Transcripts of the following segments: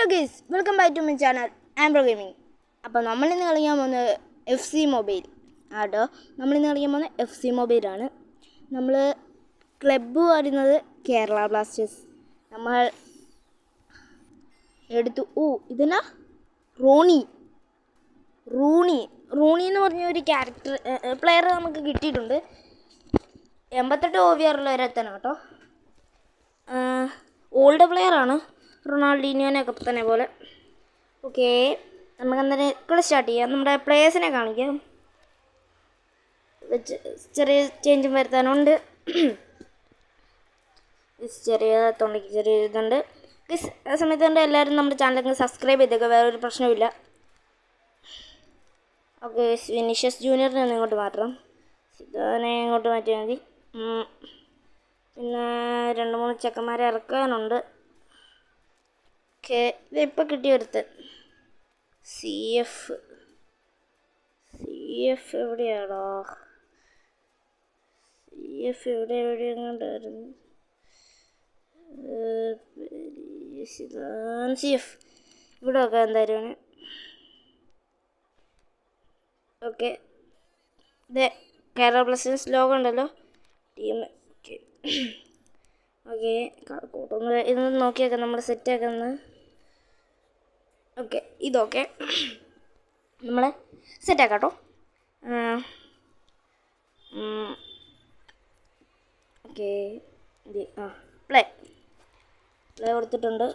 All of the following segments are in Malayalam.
Hello guys, welcome back to my channel Ambro Gaming. അപ്പോൾ നമ്മളിന്ന് കളിക്കാൻ പോകുന്നത് FC മൊബൈൽ ആട്ടോ. നമ്മളിന്ന് കളിക്കാൻ പോകുന്നത് FC മൊബൈലാണ്. നമ്മൾ ക്ലബ്ബ് വരുന്നത് കേരള ബ്ലാസ്റ്റേഴ്സ്. നമ്മൾ എടുത്തു. ഇതിനാ റൂണി എന്ന് പറഞ്ഞ ഒരു ക്യാരക്ടർ പ്ലെയർ നമുക്ക് കിട്ടിയിട്ടുണ്ട്. 88 OVR വരെത്തണം കേട്ടോ. ഓൾഡ് പ്ലെയറാണ്, റൊണാൾഡീനിയോനൊക്കെ തന്നെ പോലെ. ഓക്കെ, നമുക്ക് അന്നേരം കളി സ്റ്റാർട്ട് ചെയ്യാം. നമ്മുടെ പ്ലേയേഴ്സിനെ കാണിക്കാം. ചെറിയ ചേഞ്ചും വരുത്താനുണ്ട്. ചെറിയ തൊണ്ടയ്ക്ക് ചെറിയ ഇതുണ്ട്. ആ സമയത്ത് കൊണ്ട് എല്ലാവരും നമ്മുടെ ചാനലൊക്കെ സബ്സ്ക്രൈബ് ചെയ്തേക്കുക, വേറൊരു പ്രശ്നമില്ല. ഓക്കെ, വിനീഷ്യസ് ജൂനിയറിനെ ഒന്ന് ഇങ്ങോട്ട് മാറ്റണം. സിദാനെ ഇങ്ങോട്ട് മാറ്റിയാൽ മതി. പിന്നെ 2-3 ചെക്കന്മാരെ ഇറക്കാനുണ്ട്. ഓക്കെ, ഇതിപ്പോൾ കിട്ടിയെടുത്ത് CF എവിടെയാണോ? CF എവിടെയെങ്ങാണ്ടായിരുന്നു. CF ഇവിടെ ഒക്കെ എന്തായാലും. ഓക്കെ, ഇത് കേരള ബ്ലാസ്റ്റേഴ്സ് ലോഗോ ഉണ്ടല്ലോ, ടീം. ഓക്കെ ഓക്കെ, കൂട്ടൊന്ന് ഇതൊന്ന് നോക്കിയേക്കാം, നമ്മൾ സെറ്റാക്കുന്ന. ഓക്കെ, ഇതൊക്കെ നമ്മൾ സെറ്റാക്കാം കേട്ടോ. ഓക്കെ, പ്ലേ കൊടുത്തിട്ടുണ്ട്.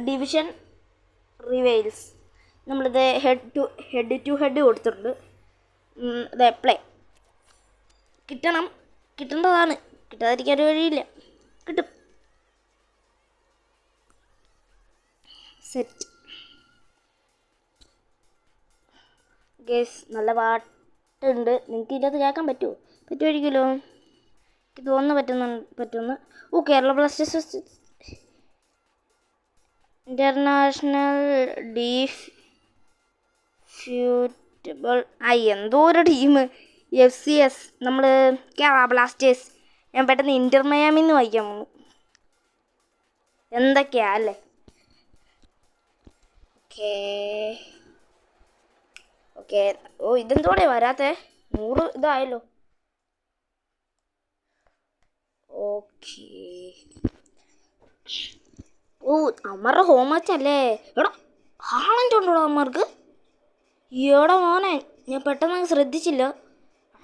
ഡിവിഷൻ റിവൈൽസ് നമ്മളിത് ഹെഡ് ടു ഹെഡ് കൊടുത്തിട്ടുണ്ട്. അതെ, പ്ലേ കിട്ടേണ്ടതാണ്, കിട്ടാതിരിക്കാൻ ഒരു വഴിയില്ല, കിട്ടും. സെറ്റ് ഗേസ്, നല്ല പാട്ടുണ്ട്. നിങ്ങൾക്ക് ഇതിനകത്ത് കേൾക്കാൻ പറ്റുമായിരിക്കുമല്ലോ, എനിക്ക് തോന്നുന്നു പറ്റുമെന്ന്. കേരള ബ്ലാസ്റ്റേഴ്സ് ഇൻ്റർനാഷണൽ ഡീഫ്യൂറ്റബിൾ എന്തോ ഒരു ടീം FCS. നമ്മൾ കേരള ബ്ലാസ്റ്റേഴ്സ്. ഞാൻ പെട്ടെന്ന് ഇൻ്റർ മയാമിന്ന് വായിക്കാൻ പോകുന്നു. എന്തൊക്കെയാ അല്ലേ. ഓക്കെ, ഇതെന്തോടെ വരാത്തേ? 100 ഇതായല്ലോ. ഓക്കെ, അമ്മരുടെ ഹോം മാച്ച് അല്ലേ. എടാ, ഹാളൻഡ് ഉണ്ടോ അമ്മർക്ക്? എടാ മോനെ, ഞാൻ പെട്ടെന്ന് ശ്രദ്ധിച്ചില്ല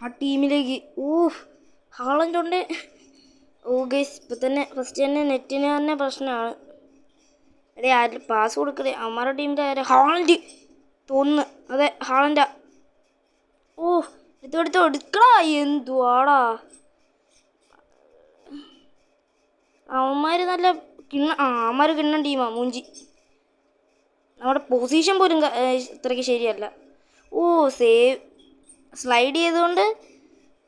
ആ ടീമിലേക്ക്. ഹാളൻഡ് ഉണ്ട്. ഗൈസ്, ഇപ്പം തന്നെ ഫസ്റ്റ് തന്നെ നെറ്റിന് തന്നെ പ്രശ്നമാണ്. എടേ, ആരും പാസ് കൊടുക്കണേ. അമ്മരുടെ ടീമിൻ്റെ ആരും ഹാളൻഡ് തോന്നുന്നു. അതെ, ഹാളൻഡാ. എടുക്കടാ. എന്തുവാടാ അവന്മാർ നല്ല അവന്മാർ കിണ്ണൻ ടീമാ. മൂഞ്ചി. നമ്മുടെ പൊസിഷൻ പോലും ഇത്രയ്ക്ക് ശരിയല്ല. സേവ് സ്ലൈഡ് ചെയ്തുകൊണ്ട്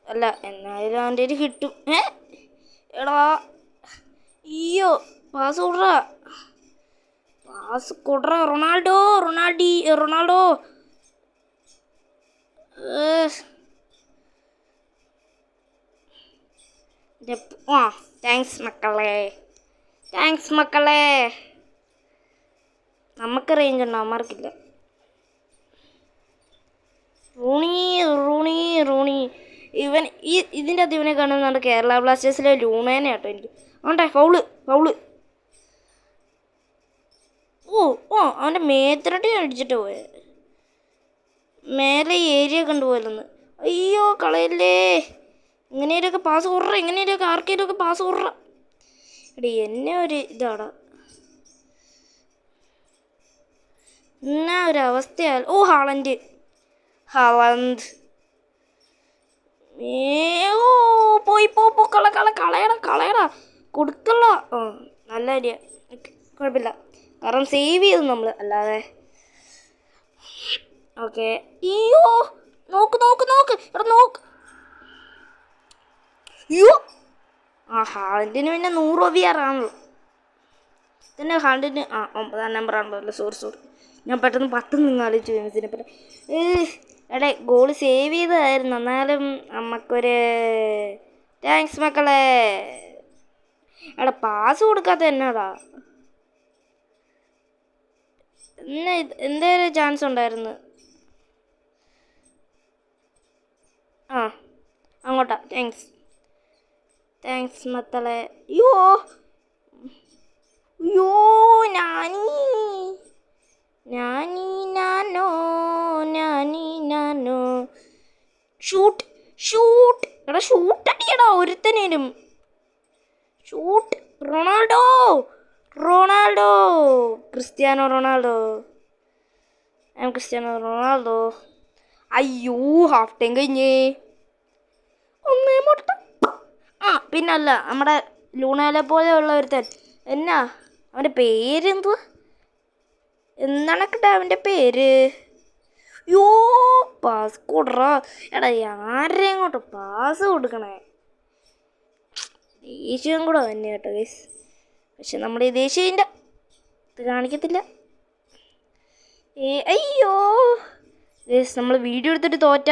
അല്ല, എന്നാലും അവൻ്റെ ഒരു കിട്ടും. എടാ, പാസ് കൊടുറ റൊണാൾഡോ. താങ്ക്സ് മക്കളെ. നമുക്ക് റേഞ്ച് ഉണ്ടോ? അമ്മമാർക്കില്ല. റൂണി ഇവൻ ഇതിൻ്റെ അകത്ത് ഇവനെ കാണുന്നുണ്ട്. കേരള ബ്ലാസ്റ്റേഴ്സിലെ ലൂണേനെ കേട്ടോ എനിക്ക്. ആണ്ടെ, ഫൗള്. അവൻ്റെ മേത്തിരട്ടി അടിച്ചിട്ട് പോയെ. മേലെ ഏരിയ കണ്ടുപോയല്ലെന്ന്. അയ്യോ, കളയല്ലേ. ഇങ്ങനെയൊക്കെ പാസ് കൊടുറ. ആർക്കെങ്കിലുമൊക്കെ പാസ് കൊടുറ. എടീ, എന്നെ ഒരു ഇതാടാ, എന്നാ ഒരു അവസ്ഥയാ. ഹാളൻഡ് പോയി കളയടാ കൊടുക്കള്ള. നല്ല ഐഡിയ, കുഴപ്പമില്ല. കാരണം സേവ് ചെയ്തു നമ്മൾ, അല്ലാതെ. ഓക്കെ, നോക്ക്. എടാ നോക്ക്. ഹാളൻഡിന് പിന്നെ 100 OVR ആണല്ലോ. പിന്നെ ഹാളൻഡിന് 9-ാം നമ്പറാണല്ലോ. സോറി, ഞാൻ പെട്ടെന്ന് 10 ആലോചിച്ചു ഇതിനെ പറ്റി. എടേ, ഗോൾ സേവ് ചെയ്തതായിരുന്നു. എന്നാലും നമുക്കൊരു താങ്ക്സ് മക്കളെ. എടാ പാസ് കൊടുക്കാത്ത എന്നാടാ? എന്തേലും ചാൻസ് ഉണ്ടായിരുന്നു. ആ അങ്ങോട്ടാ. താങ്ക്സ് മക്കളെ. അയ്യോ അയ്യോ ഞാനീ ഞാനീ ഞാനോ ഞാനോ ഷൂട്ട് ഷൂട്ട്. എടാ ഷൂട്ട് അടിയടാ ഒരുത്തനേലും. Shoot. Ronaldo Ronaldo Cristiano Ronaldo. Cristiano Ronaldo. അയ്യോ ഹാഫ് ടൈം കഴിഞ്ഞേ. ഒന്നേ മുട്ട. ആ പിന്നല്ല നമ്മുടെ ലൂണാലെ പോലെ ഉള്ള ഒരുത്തൻ. എന്നാ അവൻ്റെ പേരെന്തുവാ? എന്നാണൊക്കെട്ടാ അവൻ്റെ പേര്? യോ പാസ് കൊടുറാ. എടാ ആരെയും അങ്ങോട്ട് പാസ് കൊടുക്കണേ. ദേഷ്യം കൂടെ തന്നെ കേട്ടോ ഗൈസ്. പക്ഷെ നമ്മുടെ ഈ ദേഷ്യത്തിൻ്റെ ഇത് കാണിക്കത്തില്ല. അയ്യോ ഗൈസ് നമ്മൾ വീഡിയോ എടുത്തിട്ട് തോറ്റ.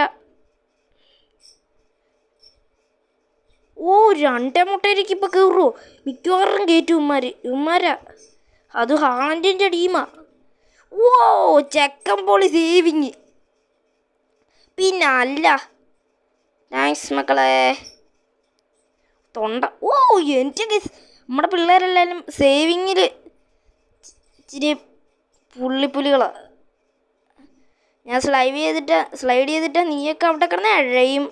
ഓ 2 മുട്ടയിലേക്ക് ഇപ്പം കയറുമോ? മിക്കവാറും കയറ്റും ഇവന്മാരാ. അത് ഹാളൻഡിൻ്റെ ടീമാ. ഓ ചെക്കൻ പൊളി സേവിങ്. പിന്നെ അല്ല. താങ്ക്സ് മക്കളെ. തൊണ്ട. ഓ എൻ്റെ ഗൈസ് നമ്മുടെ പിള്ളേരെല്ലാവരും സേവിങ്ങിൽ ഇച്ചിരി പുള്ളിപ്പുലികളാണ്. ഞാൻ സ്ലൈഡ് ചെയ്തിട്ട് നീയൊക്കെ അവിടെ കിടന്ന് അഴയും.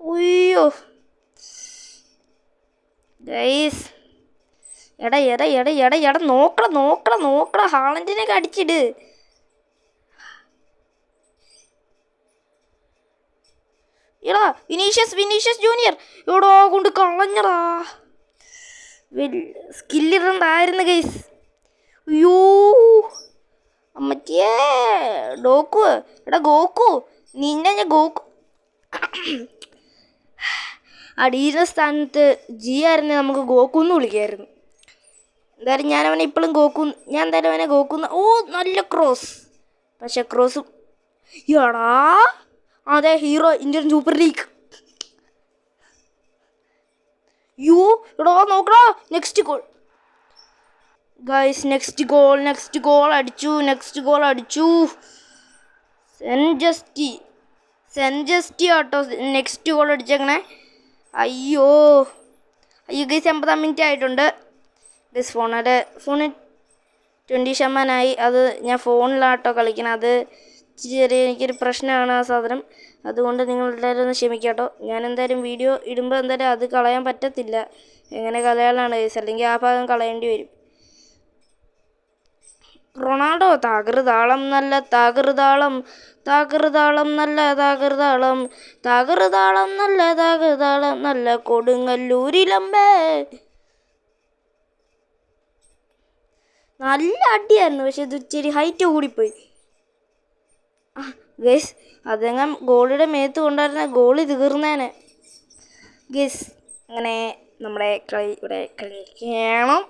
ഉയ്യോ ഗൈസ്. എടാ നോക്കടാ ഹാളൻഡിനെയൊക്കെ അടിച്ചിട്. എടാ വിനീഷ്യസ് ജൂനിയർ എവിടോ കൊണ്ട് കളഞ്ഞടാ. സ്കില്ലിടണ്ടായിരുന്നു ഗൈസ്. അയ്യോ അമ്മച്ചിയേ ഡോക്കു. എടാ ഗോക്കു നിന്നെ ഞാൻ ഗോക്കു. അടിയുടെ സ്ഥാനത്ത് ജി ആയിരുന്നു നമുക്ക് ഗോക്കു എന്ന് വിളിക്കായിരുന്നു. എന്തായാലും ഞാൻ എന്തായാലും അവനെ ഗോക്കുന്നു. ഓ നല്ല ക്രോസ്. പക്ഷെ ക്രോസ് എടാ അതെ ഹീറോ ഇന്ത്യൻ സൂപ്പർ ലീഗ്. യോ എടാ നോക്കടാ next goal guys. Next goal അടിച്ചു. സെൻജസ്റ്റി ആട്ടോ നെക്സ്റ്റ് ഗോൾ അടിച്ചേക്കണേ. അയ്യോ ഗൈസ് 80 മിനിറ്റ് ആയിട്ടുണ്ട്. ഗൈസ് ഫോണ് 20% അത് ഞാൻ ഫോണിലാട്ടോ കളിക്കണം. അത് എനിക്കൊരു പ്രശ്നമാണ് ആ സാധനം. അതുകൊണ്ട് നിങ്ങൾ എല്ലാവരും ഒന്ന് ക്ഷമിക്കാട്ടോ. ഞാൻ എന്തായാലും വീഡിയോ ഇടുമ്പോൾ എന്തായാലും അത് കളയാൻ പറ്റത്തില്ല. എങ്ങനെ കളയാനാണ് ഗൈസ്? അല്ലെങ്കിൽ ആ ഭാഗം കളയേണ്ടി വരും. റൊണാൾഡോ തകൃതാളം നല്ല കൊടുങ്ങല്ലൂരിലമ്പേ. നല്ല അടിയായിരുന്നു. പക്ഷെ ഇത് ഇച്ചിരി ഹൈറ്റ് കൂടിപ്പോയി. ഗൈസ് അതെങ്ങാൻ ഗോളിയുടെ മേത്ത് കൊണ്ടായിരുന്ന ഗോളി തീർന്നേനെ ഗൈസ്. അങ്ങനെ നമ്മുടെ കളി ഇവിടെ കളിക്കണം.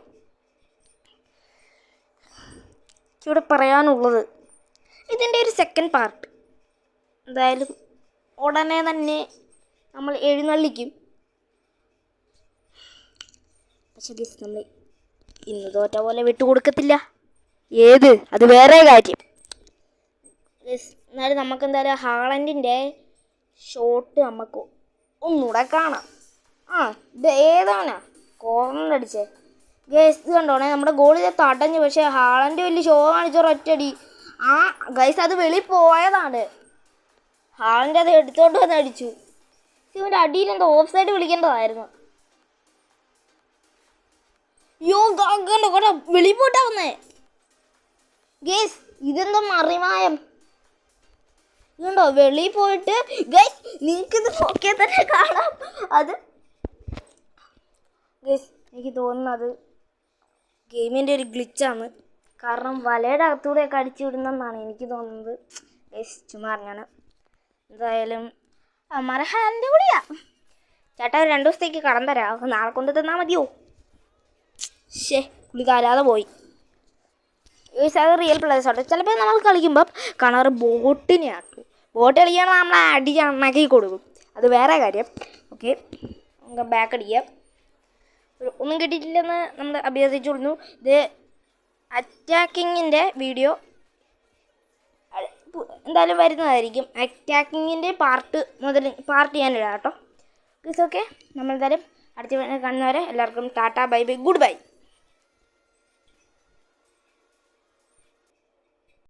ഇവിടെ പറയാനുള്ളത് ഇതിൻ്റെ ഒരു സെക്കൻഡ് പാർട്ട് എന്തായാലും ഉടനെ തന്നെ നമ്മൾ എഴുന്നള്ളിക്കും. പക്ഷെ ഗൈസ് നമ്മൾ ഇന്ന് തോറ്റ പോലെ വിട്ടുകൊടുക്കത്തില്ല. അത് വേറെ കാര്യം. എന്നാലും നമുക്കെന്തായാലും ഹാളൻഡിൻ്റെ ഷോട്ട് നമുക്ക് ഒന്നുകൂടെ കാണാം. ഇത് ഏതാണാ കോർണർ അടിച്ചേ ഗൈസ്? ഇത് കണ്ടോണേ നമ്മുടെ ഗോളിൽ തടഞ്ഞു. പക്ഷേ ഹാളൻഡ് വലിയ ഷോ കാണിച്ചൊരൊറ്റടി. ഗൈസ് അത് വെളി പോയതാണ്. ഹാളൻഡ് അത് എടുത്തോണ്ട് വന്ന് അടിച്ചു. ഇവൻ്റെ അടിയിൽ എന്തോ ഓഫ് സൈഡ് വിളിക്കേണ്ടതായിരുന്നു. കണ്ടോ വെളി പോയിട്ടാ വന്നേ ഗൈസ്. ഇതെന്തോ മറിമായം. ഇതുണ്ടോ വെളി പോയിട്ട് ഗൈസ് നിങ്ങൾക്കിത് നോക്കിയാൽ തന്നെ കാണാം. അത് ഗൈസ് എനിക്ക് തോന്നുന്നത് ഗെയിമിൻ്റെ ഒരു ഗ്ലിച്ചാണ്. കാരണം വലയുടെ അകത്തൂടെയൊക്കെ അടിച്ചു വിടുന്നെന്നാണ് എനിക്ക് തോന്നുന്നത് ഗൈസ്. ചുമ്മാ അറിഞ്ഞാണ്. എന്തായാലും അമ്മാരെ ഹാൻഡ് വിളിയാ ചേട്ടാ. 2 ദിവസത്തേക്ക് കടം തരാം. നാളെ കൊണ്ട് തന്നാൽ മതിയോ? പുള്ളി കാലാതെ പോയി. അത് റിയൽ പ്ലേയേഴ്സ് ആട്ടോ. ചിലപ്പോൾ നമ്മൾ കളിക്കുമ്പം കാണാറ് ബോട്ട് കളിക്കുകയാണെങ്കിൽ നമ്മളെ അടിച്ച് അണ്ണാക്കി കൊടുക്കും. അത് വേറെ കാര്യം. ഓക്കെ നമുക്ക് ബാക്ക് അടിക്കാം. ഒന്നും കിട്ടിയിട്ടില്ലെന്ന് നമ്മൾ അഭ്യർത്ഥിച്ചുകൊള്ളുന്നു. ഇത് അറ്റാക്കിങ്ങിൻ്റെ വീഡിയോ എന്തായാലും വരുന്നതായിരിക്കും. അറ്റാക്കിങ്ങിൻ്റെ പാർട്ട് ഞാനിടാം കേട്ടോ. ഓക്കെ, നമ്മളെന്തായാലും അടുത്ത കാണുന്നവരെ എല്ലാവർക്കും Tata, bye bye, good bye.